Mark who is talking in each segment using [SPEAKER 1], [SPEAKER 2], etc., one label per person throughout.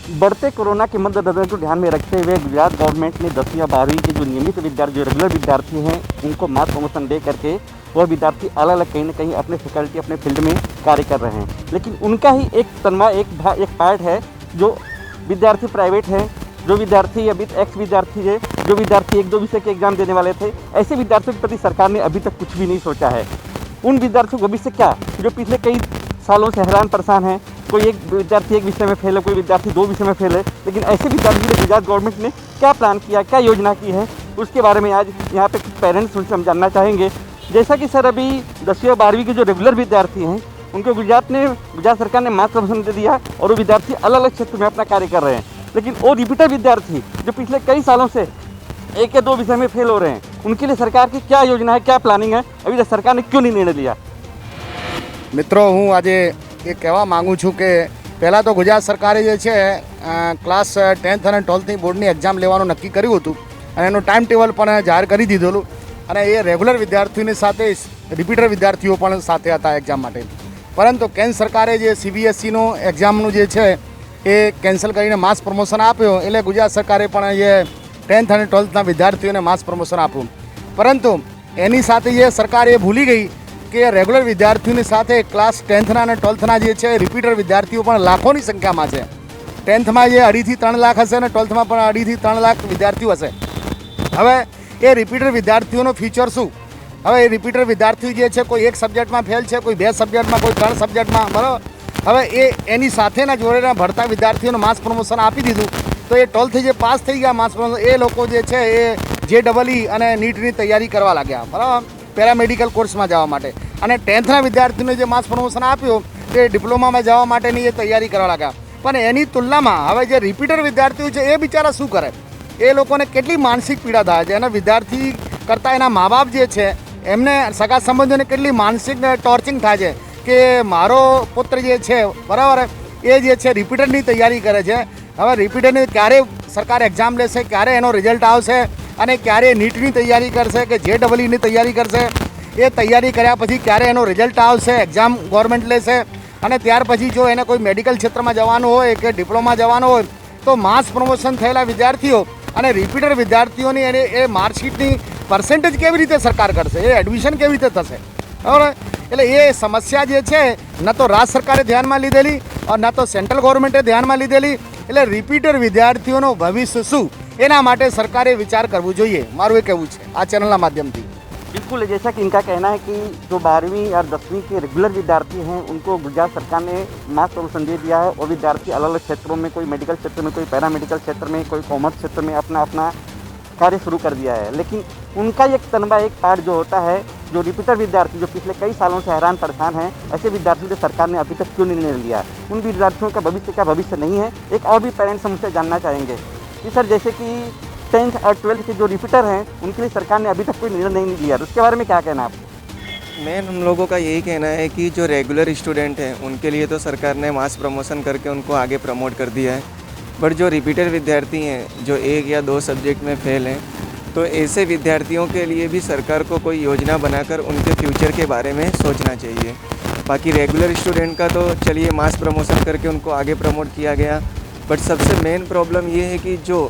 [SPEAKER 1] बढ़ते कोरोना के मद्देनजर को ध्यान में रखते हुए गुजरात गवर्नमेंट ने 10वीं या 12वीं के जो नियमित विद्यार्थी, जो रेगुलर विद्यार्थी हैं, उनको मास प्रमोशन दे करके वह विद्यार्थी अलग अलग कहीं न कहीं अपने फैकल्टी, अपने फील्ड में कार्य कर रहे हैं। लेकिन उनका ही एक तनवा, एक पार्ट है जो विद्यार्थी प्राइवेट हैं, जो विद्यार्थी अभी एक्स विद्यार्थी है, जो विद्यार्थी 1-2 विषय के एग्जाम देने वाले थे, ऐसे विद्यार्थियों के प्रति सरकार ने अभी तक कुछ भी नहीं सोचा है। उन विद्यार्थियों को भविष्य क्या, जो पिछले कई सालों से हैरान परेशान हैं, कोई एक विद्यार्थी 1 विषय में फेल है, कोई विद्यार्थी 2 विषय में फेल है, लेकिन ऐसे विद्यार्थी के गुजरात गवर्नमेंट ने क्या प्लान किया, क्या योजना की है, उसके बारे में आज यहाँ पे कुछ पेरेंट्स उनसे हम जानना चाहेंगे। जैसा कि सर अभी 10वीं और 12वीं के जो रेगुलर विद्यार्थी हैं, उनको गुजरात सरकार ने मास प्रमोशन दे दिया और वो विद्यार्थी अलग अलग क्षेत्र में अपना कार्य कर रहे हैं। लेकिन वो रिपीटर विद्यार्थी जो पिछले कई सालों से 1 या 2 विषय में फेल हो रहे हैं, उनके लिए सरकार की क्या योजना है, क्या प्लानिंग है, अभी तक सरकार ने क्यों नहीं निर्णय लिया?
[SPEAKER 2] मित्रों, हूँ आज ये कहेवा माँगू छूँ कि पहला तो गुजरात सरकारे जे छे क्लास 10th અને 12thની બોર્ડની એક્ઝામ લેવાનું નક્કી કર્યું હતું અને એનું ટાઈમ ટેબલ પણ જાહેર કરી દીધેલું અને એ રેગ્યુલર વિદ્યાર્થીઓની સાથે રિપીટર વિદ્યાર્થીઓ પણ સાથે હતા એક્ઝામ માટે. પરંતુ કેન્દ્ર સરકારે જે CBSEનું એક્ઝામનું જે છે એ કેન્સલ કરીને માસ પ્રમોશન આપ્યો, એટલે ગુજરાત સરકારે પણ એ 10th અને 12thના વિદ્યાર્થીઓને માસ પ્રમોશન આપ્યું. પરંતુ એની સાથે એ સરકાર એ ભૂલી ગઈ કે રેગ્યુલર વિદ્યાર્થીઓની સાથે ક્લાસ 10thના અને 12thના જે છે રિપીટર વિદ્યાર્થીઓ પણ લાખોની સંખ્યામાં છે. 10thમાં જે 2.5 થી 3 લાખ હશે અને 12thમાં પણ 2.5 થી 3 લાખ વિદ્યાર્થીઓ હશે. હવે એ રિપીટર વિદ્યાર્થીઓનો ફ્યુચર શું? હવે એ રિપીટર વિદ્યાર્થીઓ જે છે કોઈ એક સબ્જેક્ટમાં ફેલ છે, કોઈ 2 સબ્જેક્ટમાં, કોઈ 3 સબ્જેક્ટમાં, બરાબર. હવે એની સાથેના જોડેના ભણતા વિદ્યાર્થીઓને માસ પ્રમોશન આપી દીધું તો એ 12th જે પાસ થઈ ગયા માસ પ્રમોશન, એ લોકો જે છે એ JEE અને નીટની તૈયારી કરવા લાગ્યા, બરાબર, પેરામેડિકલ કોર્સમાં જવા માટે. અને 10thના વિદ્યાર્થીઓને જે માસ પ્રમોશન આપ્યું તે ડિપ્લોમામાં જવા માટેની એ તૈયારી કરવા લાગ્યા. પણ એની તુલનામાં હવે જે રિપીટર વિદ્યાર્થીઓ છે એ બિચારા શું કરે? એ લોકોને કેટલી માનસિક પીડા થાય છે, અને વિદ્યાર્થી કરતાં એના મા બાપ જે છે એમને સગા સંબંધીઓને કેટલી માનસિક ટોર્ચિંગ થાય છે કે મારો પુત્ર જે છે, બરાબર, એ જે છે રિપીટરની તૈયારી કરે છે. હવે રિપીટરની ક્યારે સરકાર એક્ઝામ લેશે, ક્યારે એનો રિઝલ્ટ આવશે અને ક્યારે નીટની તૈયારી કરશે કે JEEની તૈયારી કરશે, એ તૈયારી કર્યા પછી ક્યારે એનો રિઝલ્ટ આવશે, એક્ઝામ ગવર્મેન્ટ લેશે, અને ત્યાર પછી જો એને કોઈ મેડિકલ ક્ષેત્રમાં જવાનું હોય કે ડિપ્લોમા જવાનું હોય તો માસ પ્રમોશન થયેલા વિદ્યાર્થીઓ અને રિપીટર વિદ્યાર્થીઓની એને એ માર્કશીટની પર્સન્ટેજ કેવી રીતે સરકાર કરશે, એ એડમિશન કેવી રીતે થશે, બરાબર. એટલે એ સમસ્યા જે છે ન તો રાજ્ય સરકારે ધ્યાનમાં લીધેલી અને ન તો સેન્ટ્રલ ગવર્મેન્ટે ધ્યાનમાં લીધેલી. એટલે રિપીટર વિદ્યાર્થીઓનું ભવિષ્ય શું, એના માટે સરકારે વિચાર કરવો જોઈએ, મારું એ કહેવું છે આ ચેનલના માધ્યમથી.
[SPEAKER 1] बिल्कुल, जैसा कि इनका कहना है कि जो 12वीं और 10वीं के रेगुलर विद्यार्थी हैं, उनको गुजरात सरकार ने मास प्रमोशन दे दिया है और विद्यार्थी अलग अलग क्षेत्रों में, कोई मेडिकल क्षेत्र में, कोई पैरामेडिकल क्षेत्र में, कोई कॉमर्स क्षेत्र में अपना अपना कार्य शुरू कर दिया है. लेकिन उनका एक तनवा, एक पार्ट जो होता है, जो रिपीटर विद्यार्थी जो पिछले कई सालों से हैरान परेशान हैं, ऐसे विद्यार्थियों से सरकार ने अभी तक क्यों निर्णय लिया? उन विद्यार्थियों का भविष्य क्या भविष्य नहीं है? एक और भी पेरेंट्स हमसे जानना चाहेंगे कि सर जैसे कि 10th और 12th के जो रिपीटर हैं, उनके लिए सरकार ने अभी तक कोई निर्णय नहीं लिया, उसके बारे में क्या कहना है आपको?
[SPEAKER 3] मेन हम लोगों का यही कहना है कि जो रेगुलर स्टूडेंट हैं उनके लिए तो सरकार ने मास प्रमोशन करके उनको आगे प्रमोट कर दिया है, बट जो रिपीटर विद्यार्थी हैं जो 1 या 2 सब्जेक्ट में फेल हैं, तो ऐसे विद्यार्थियों के लिए भी सरकार को कोई योजना बनाकर उनके फ्यूचर के बारे में सोचना चाहिए. बाकी रेगुलर स्टूडेंट का तो चलिए मास प्रमोशन करके उनको आगे प्रमोट किया गया, बट सबसे मेन प्रॉब्लम ये है कि जो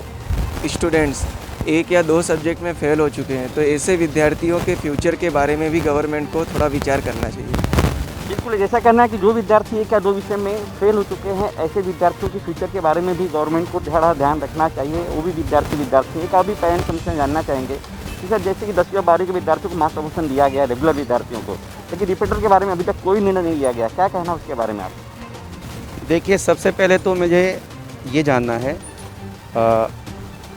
[SPEAKER 3] स्टूडेंट्स 1 या 2 सब्जेक्ट में फेल हो चुके हैं, तो ऐसे विद्यार्थियों के फ्यूचर के बारे में भी गवर्नमेंट को थोड़ा विचार करना चाहिए.
[SPEAKER 1] बिल्कुल, जैसा कहना है कि जो विद्यार्थी 1 या 2 विषय में फेल हो चुके हैं, ऐसे विद्यार्थियों के फ्यूचर के बारे में भी गवर्नमेंट को थोड़ा ध्यान रखना चाहिए. वो भी विद्यार्थी एक और भी पेरेंट्स हमसे जानना चाहेंगे कि सर जैसे कि 10वीं और 12वीं के विद्यार्थियों को मास प्रमोशन दिया गया रेगुलर विद्यार्थियों को, लेकिन रिपीटर के बारे में अभी तक कोई निर्णय नहीं लिया गया, क्या कहना उसके बारे में आप?
[SPEAKER 4] देखिए, सबसे पहले तो मुझे ये जानना है,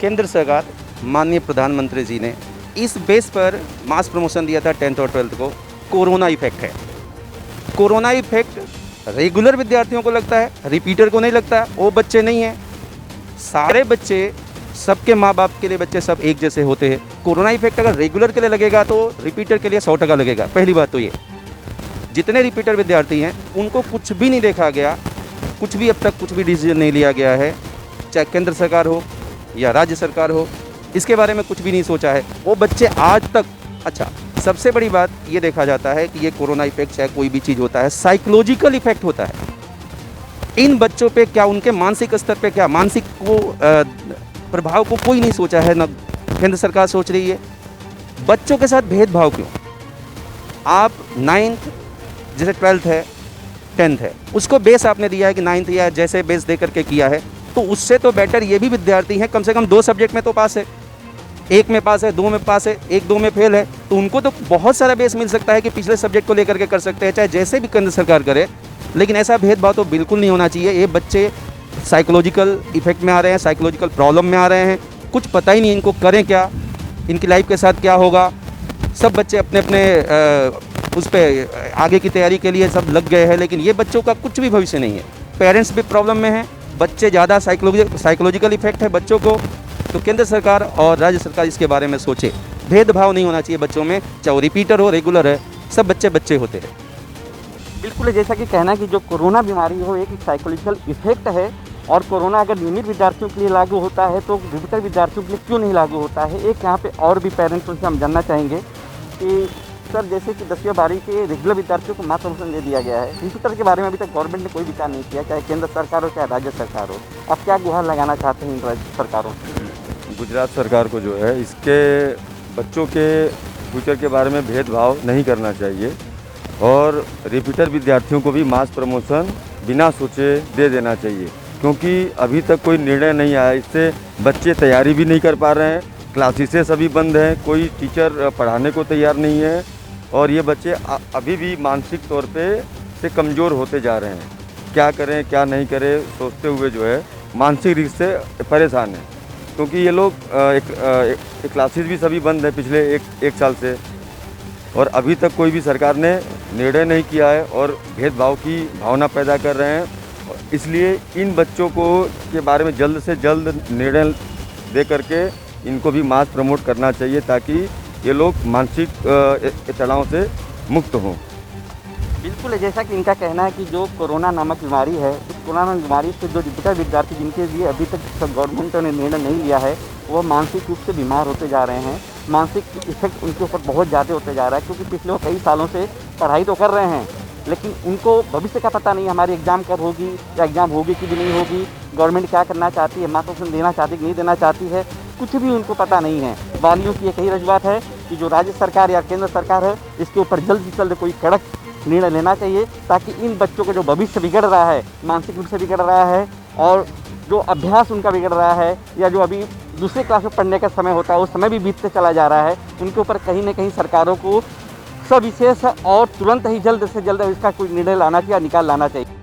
[SPEAKER 4] केंद्र सरकार माननीय प्रधानमंत्री जी ने इस बेस पर मास प्रमोशन दिया था 10th और 12th को. कोरोना इफेक्ट है, कोरोना इफेक्ट रेगुलर विद्यार्थियों को लगता है, रिपीटर को नहीं लगता. वो बच्चे नहीं हैं, सारे बच्चे, सबके माँ बाप के लिए बच्चे सब एक जैसे होते हैं. कोरोना इफेक्ट अगर रेगुलर के लिए लगेगा तो रिपीटर के लिए 100% लगेगा. पहली बात तो ये, जितने रिपीटर विद्यार्थी हैं उनको कुछ भी नहीं देखा गया, कुछ भी अब तक कुछ भी डिसीजन नहीं लिया गया है, चाहे केंद्र सरकार हो या राज्य सरकार हो, इसके बारे में कुछ भी नहीं सोचा है. वो बच्चे आज तक, अच्छा सबसे बड़ी बात ये देखा जाता है कि ये कोरोना इफेक्ट चाहे कोई भी चीज़ होता है, साइकोलॉजिकल इफेक्ट होता है. इन बच्चों पे क्या, उनके मानसिक स्तर पे क्या, मानसिक को प्रभाव को कोई नहीं सोचा है, न केंद्र सरकार सोच रही है। बच्चों के साथ भेदभाव क्यों? आप 9th जैसे 12th है, 10th है, उसको बेस आपने दिया है कि 9th या जैसे बेस दे करके किया है, तो उससे तो बेटर ये भी विद्यार्थी हैं कम से कम 2 सब्जेक्ट में तो पास है, 1 में पास है, 2 में पास है, 1-2 में फेल है, तो उनको तो बहुत सारा बेस मिल सकता है कि पिछले सब्जेक्ट को लेकर के कर सकते हैं, चाहे जैसे भी केंद्र सरकार करे। लेकिन ऐसा भेदभाव तो बिल्कुल नहीं होना चाहिए। ये बच्चे साइकोलॉजिकल इफेक्ट में आ रहे हैं, साइकोलॉजिकल प्रॉब्लम में आ रहे हैं, कुछ पता ही नहीं इनको करें क्या, इनकी लाइफ के साथ क्या होगा। सब बच्चे अपने अपने उस पर आगे की तैयारी के लिए सब लग गए हैं, लेकिन ये बच्चों का कुछ भी भविष्य नहीं है। पेरेंट्स भी प्रॉब्लम में हैं, बच्चे ज़्यादा साइकोलॉजिकल इफेक्ट है बच्चों को। तो केंद्र सरकार और राज्य सरकार इसके बारे में सोचे। भेदभाव नहीं होना चाहिए बच्चों में, चाहे वो रिपीटर हो, रेगुलर है, सब बच्चे बच्चे होते हैं।
[SPEAKER 1] बिल्कुल, जैसा कि कहना है कि जो कोरोना बीमारी हो एक साइकोलॉजिकल इफेक्ट है, और कोरोना अगर नियमित विद्यार्थियों के लिए लागू होता है तो रिपीटर विद्यार्थियों के लिए क्यों नहीं लागू होता है। एक यहाँ पे और भी पेरेंट्स उनसे हम जानना चाहेंगे कि सर, जैसे कि 10वीं 12वीं के रेगुलर विद्यार्थियों को मात्र प्रमोशन दे दिया गया है, रिपीटर के बारे में अभी तक गवर्नमेंट ने कोई विचार नहीं किया, चाहे केंद्र सरकार हो चाहे राज्य सरकार हो। आप क्या गुहार लगाना चाहते हैं इन राज्य सरकारों से?
[SPEAKER 5] गुजरात सरकार को जो है इसके बच्चों के फ्यूचर के बारे में भेदभाव नहीं करना चाहिए, और रिपीटर विद्यार्थियों को भी मास प्रमोशन बिना सोचे दे देना चाहिए, क्योंकि अभी तक कोई निर्णय नहीं आया। इससे बच्चे तैयारी भी नहीं कर पा रहे हैं, क्लासेसेस सभी बंद हैं, कोई टीचर पढ़ाने को तैयार नहीं है, और ये बच्चे अभी भी मानसिक तौर पे से कमज़ोर होते जा रहे हैं। क्या करें क्या नहीं करें सोचते हुए जो है मानसिक रूप से परेशान हैं, क्योंकि ये लोग एक क्लासेस भी सभी बंद है पिछले एक साल से, और अभी तक कोई भी सरकार ने निर्णय नहीं किया है और भेदभाव की भावना पैदा कर रहे हैं। इसलिए इन बच्चों को के बारे में जल्द से जल्द निर्णय दे करके इनको भी मास प्रमोट करना चाहिए, ताकि ये लोग मानसिक तनाव से मुक्त हों।
[SPEAKER 1] बिल्कुल, जैसा कि इनका कहना है कि जो कोरोना नामक बीमारी है, इस कोरोना बीमारी से जो रिपीटर विद्यार्थी जिनके लिए अभी तक गवर्नमेंट ने निर्णय नहीं लिया है, वो मानसिक रूप से बीमार होते जा रहे हैं। मानसिक इफेक्ट उनके ऊपर बहुत ज़्यादा होते जा रहा है, क्योंकि पिछले वो कई सालों से पढ़ाई तो कर रहे हैं, लेकिन उनको भविष्य का पता नहीं, हमारी एग्ज़ाम कब होगी या एग्ज़ाम होगी कि भी नहीं होगी, गवर्नमेंट क्या करना चाहती है, मार्गदर्शन देना चाहती है कि नहीं देना चाहती है, कुछ भी उनको पता नहीं है। वालियों की एक ही रजूआत है कि जो राज्य सरकार या केंद्र सरकार है, इसके ऊपर जल्द से जल्द कोई कड़क निर्णय लेना चाहिए, ताकि इन बच्चों का जो भविष्य बिगड़ रहा है, मानसिक रूप से बिगड़ रहा है, और जो अभ्यास उनका बिगड़ रहा है, या जो अभी दूसरे क्लास में पढ़ने का समय होता है, उस समय भी बीतते चला जा रहा है, उनके ऊपर कहीं ना कहीं सरकारों को सविशेष और तुरंत ही जल्द से जल्द इसका कोई निर्णय लाना चाहिए, निकाल लाना चाहिए।